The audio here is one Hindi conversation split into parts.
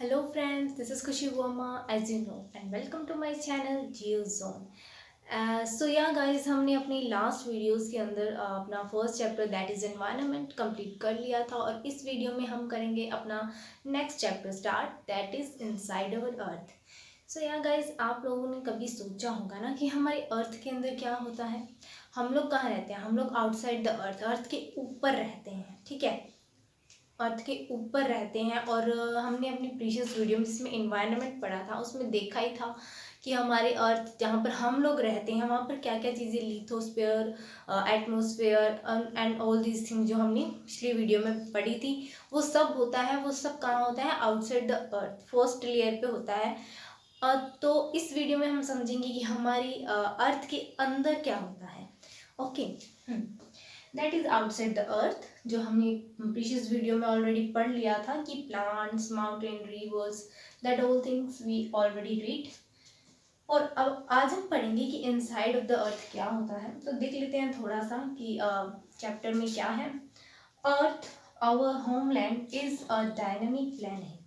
Hello friends, this is Kushi Verma as you know and welcome to my channel GeoZone. Guys, हमने अपनी लास्ट वीडियोस के अंदर अपना first chapter that is environment complete कर लिया था और इस वीडियो में हम करेंगे अपना next chapter start that is inside our earth. Guys, आप लोगों ने कभी सोचा होगा ना कि हमारे अर्थ के अंदर क्या होता है. हम लोग कहाँ रहते हैं? हम लोग आउटसाइड द अर्थ, अर्थ के ऊपर रहते हैं. ठीक है, अर्थ के ऊपर रहते हैं. और हमने अपनी प्रीवियस वीडियो में जिसमें इन्वायरमेंट पढ़ा था उसमें देखा ही था कि हमारे अर्थ जहाँ पर हम लोग रहते हैं वहाँ पर क्या क्या चीज़ें, lithosphere, atmosphere and all these things जो हमने पिछली वीडियो में पढ़ी थी वो सब होता है. वो सब कहाँ होता है? Outside the earth, first layer पे होता है. तो इस वीडियो में हम समझेंगे कि हमारी अर्थ के अंदर क्या होता है. Okay, that is outside the earth, जो हमने प्रीवियस वीडियो में ऑलरेडी पढ़ लिया था कि plants, mountain, rivers, that all things we already read. और अब आज हम पढ़ेंगे कि इनसाइड ऑफ द अर्थ क्या होता है. तो देख लेते हैं थोड़ा सा कि चैप्टर में क्या है. Earth our homeland is a dynamic planet.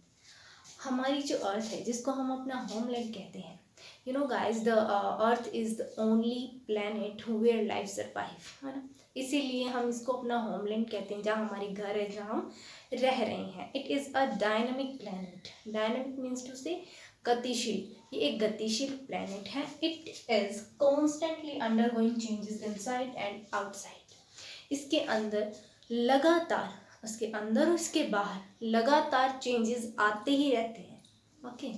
हमारी जो अर्थ है जिसको हम अपना होमलैंड कहते हैं, you know guys, the earth is the only planet where life survive, है ना. इसीलिए हम इसको अपना होमलैंड कहते हैं, जहाँ हमारी घर है, जहाँ हम रह रहे हैं. It is a dynamic planet. Dynamic means to say गतिशील. ये एक गतिशील प्लेनेट है. It is constantly undergoing changes inside and outside. इसके अंदर लगातार, उसके अंदर और उसके बाहर लगातार चेंजेस आते ही रहते हैं. ओके,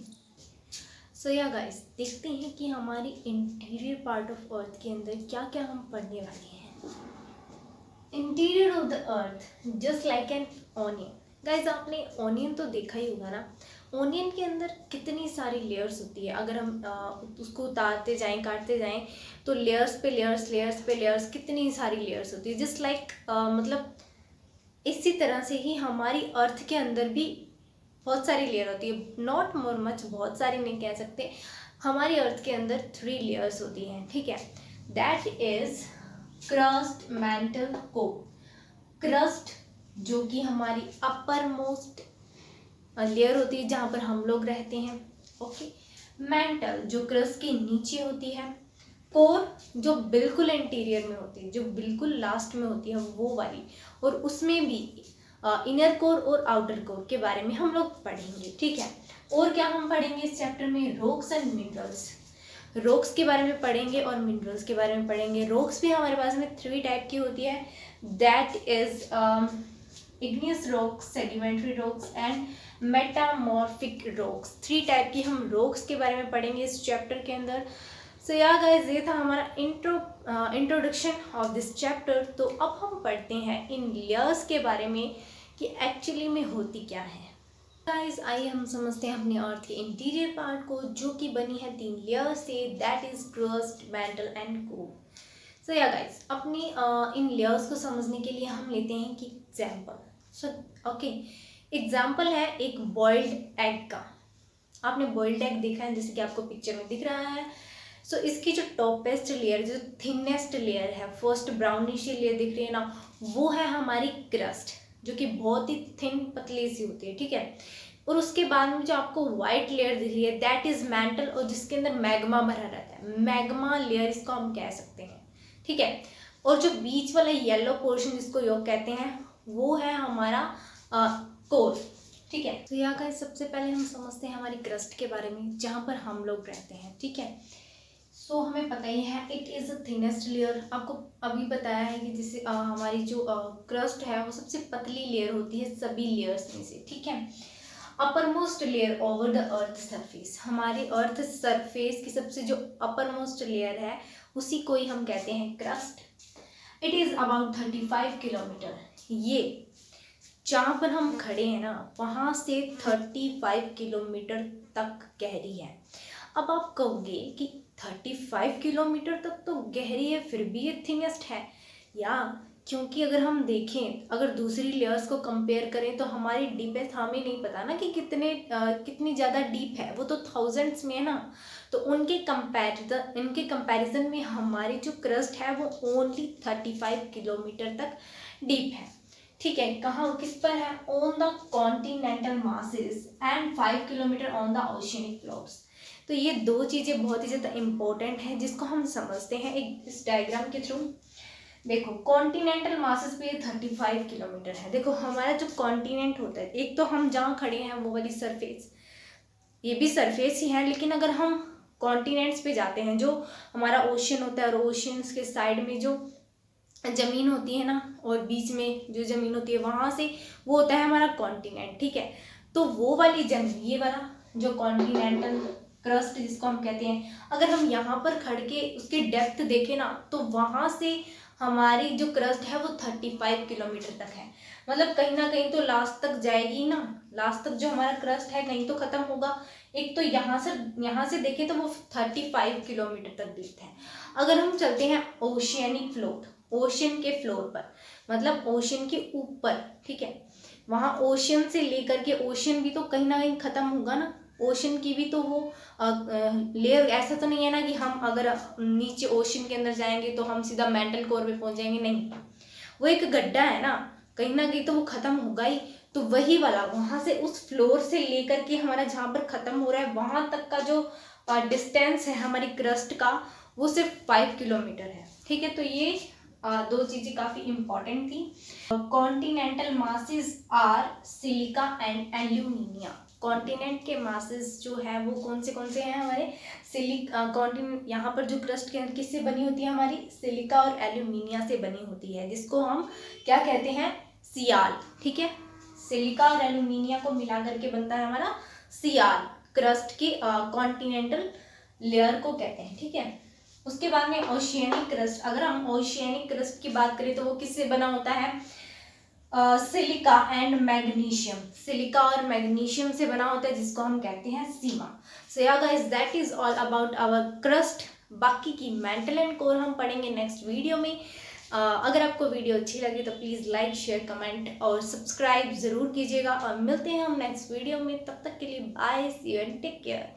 गाइस, देखते हैं कि हमारी इंटीरियर पार्ट ऑफ अर्थ के अंदर क्या क्या हम पढ़ने वाले हैं. Interior of the earth just like an onion. Guys, आपने ऑनियन तो देखा ही होगा ना. ऑनियन के अंदर कितनी सारी लेयर्स होती है. अगर हम उसको उतारते जाएं, काटते जाएं, तो लेयर्स पे लेयर्स, लेयर्स पे लेयर्स, कितनी सारी लेयर्स होती है. जस्ट लाइक मतलब इसी तरह से ही हमारी अर्थ के अंदर भी बहुत सारी लेयर होती है. नॉट मोर मच, बहुत सारी नहीं कह सकते. हमारी अर्थ के अंदर 3 लेयर्स होती हैं. ठीक है, that is crust, mantle, core. Crust जो कि हमारी अपर मोस्ट लेयर होती है जहाँ पर हम लोग रहते हैं. ओके, मैंटल जो क्रस्ट के नीचे होती है. कोर जो बिल्कुल इंटीरियर में होती है, जो बिल्कुल लास्ट में होती है, वो वाली. और उसमें भी इनर कोर और आउटर कोर के बारे में हम लोग पढ़ेंगे. ठीक है, और क्या हम पढ़ेंगे इस चैप्टर में? Rocks and minerals. रॉक्स के बारे में पढ़ेंगे और मिनरल्स के बारे में पढ़ेंगे. रॉक्स भी हमारे पास में 3 टाइप की होती है. That is igneous rocks, sedimentary rocks and metamorphic rocks. 3 type की हम रॉक्स के बारे में पढ़ेंगे इस चैप्टर के अंदर. गाइस, ये था हमारा इंट्रोडक्शन ऑफ दिस चैप्टर. तो अब हम पढ़ते हैं इन लेयर्स के बारे में कि एक्चुअली में होती क्या है. गाइस, आइए हम समझते हैं अपने अर्थ के इंटीरियर पार्ट को, जो कि बनी है 3 लेयर से. That is crust, mantle and core. Guys, अपनी इन लेयर्स को समझने के लिए हम लेते हैं कि एग्जाम्पल. ओके, एग्जाम्पल है एक बॉइल्ड एग का. आपने बॉइल्ड एग देखा है, जैसे कि आपको पिक्चर में दिख रहा है. इसकी जो टॉपेस्ट लेयर, जो थिनेस्ट लेयर है, फर्स्ट ब्राउनिश लेयर दिख रही है ना, वो है हमारी क्रस्ट, जो कि बहुत ही थिन, पतली सी होती है. ठीक है, और उसके बाद में जो आपको वाइट लेयर दिख रही है दैट इज मैंटल, और जिसके अंदर मैग्मा भरा रहता है. मैग्मा लेयर इसको हम कह सकते हैं. ठीक है, और जो बीच वाला येलो पोर्शन जिसको योग कहते हैं, वो है हमारा कोर. ठीक है, गाइस, सबसे पहले हम समझते हैं हमारी क्रस्ट के बारे में, जहाँ पर हम लोग रहते हैं. ठीक है, हमें पता ही है it is a thinnest layer. आपको अभी बताया है कि जैसे हमारी जो क्रस्ट है वो सबसे पतली लेयर होती है सभी लेयर्स में से. ठीक है, upper most layer over the earth surface. हमारी अर्थ सरफेस की सबसे जो अपर मोस्ट लेयर है उसी को ही हम कहते हैं crust. It is about 35 kilometre. ये जहाँ पर हम खड़े हैं ना, वहाँ से 35 किलोमीटर तक गहरी है. अब आप कहोगे कि 35 किलोमीटर तक तो गहरी है, फिर भी ये थिनेस्ट है. क्योंकि अगर हम देखें, अगर दूसरी लेयर्स को कंपेयर करें तो हमारी डीपेस्ट हमें नहीं पता ना कि कितनी ज़्यादा डीप है. वो तो थाउजेंड्स में है ना. तो इनके कंपैरिजन में हमारी जो क्रस्ट है वो ओनली 35 किलोमीटर तक डीप है. ठीक है, कहाँ किस पर है, on the continental masses and 5 kilometre on the oceanic floors. तो ये दो चीज़ें बहुत ही ज़्यादा इम्पोर्टेंट हैं जिसको हम समझते हैं एक इस डायग्राम के थ्रू। देखो कॉन्टिनेंटल मासेस पे 35 किलोमीटर है। देखो हमारा जो कॉन्टिनेंट होता है, एक तो हम जहाँ खड़े हैं वो वाली सरफेस, ये भी सरफेस ही है, लेकिन अगर हम कॉन्टिनेंट्स पे जाते हैं, जो हमारा ओशन होता है और ओशंस के साइड में जो ज़मीन होती है ना, और बीच में जो ज़मीन होती है वहाँ से, वो होता है हमारा कॉन्टिनेंट। ठीक है, तो वो वाली ज़मीन, ये वाला जो कॉन्टिनेंटल क्रस्ट जिसको हम कहते हैं, अगर हम यहाँ पर खड़ के उसकी डेप्थ देखें ना, तो वहाँ से हमारी जो क्रस्ट है वो 35 किलोमीटर तक है। मतलब कहीं ना कहीं तो लास्ट तक जाएगी ना, लास्ट तक जो हमारा क्रस्ट है कहीं तो ख़त्म होगा। एक तो यहाँ से देखें तो वो 35 किलोमीटर तक दिखता है। अगर हम चलते हैं ओशियनिक फ्लोर, ओशन के फ्लोर पर, मतलब ओशन के ऊपर, ठीक है, वहाँ ओशन से लेकर के, ओशन भी तो कहीं ना कहीं ख़त्म होगा ना, ओशन की भी तो वो लेयर, ऐसा तो नहीं है ना कि हम अगर नीचे ओशन के अंदर जाएंगे तो हम सीधा मेंटल कोर पे पहुंच जाएंगे, नहीं, वो एक गड्ढा है ना, कहीं ना कहीं तो वो ख़त्म होगा ही। तो वही वाला वहाँ से, उस फ्लोर से लेकर के हमारा जहाँ पर ख़त्म हो रहा है वहाँ तक का जो डिस्टेंस है हमारी क्रस्ट का, वो सिर्फ 5 किलोमीटर है। ठीक है, तो ये दो चीज़ें काफ़ी इम्पॉर्टेंट थी। Continental masses are silica and aluminium. Continent के मासेस जो है वो कौन से हैं हमारे, कॉन्टिनेंट, यहाँ पर जो क्रस्ट के अंदर किससे बनी होती है हमारी, सिलिका और एल्यूमिनिया से बनी होती है, जिसको हम क्या कहते हैं, सियाल। ठीक है, सिलिका और एल्यूमिनिया को मिला करके बनता है हमारा सियाल, क्रस्ट की कॉन्टिनेंटल लेयर को कहते हैं। ठीक है, उसके बाद में ओशियनिक क्रस्ट। अगर हम ओशियनिक क्रस्ट की बात करें तो वो किससे बना होता है, सिलिका एंड मैग्नीशियम, सिलिका और मैग्नीशियम से बना होता है, जिसको हम कहते हैं सीमा। So yeah guys, that is all about our crust. बाकी की मेंटल एंड कोर हम पढ़ेंगे नेक्स्ट वीडियो में। अगर आपको वीडियो अच्छी लगी तो प्लीज़ लाइक, शेयर, कमेंट और सब्सक्राइब ज़रूर कीजिएगा, और मिलते हैं हम नेक्स्ट वीडियो में। तब तक के लिए bye, see you and take care.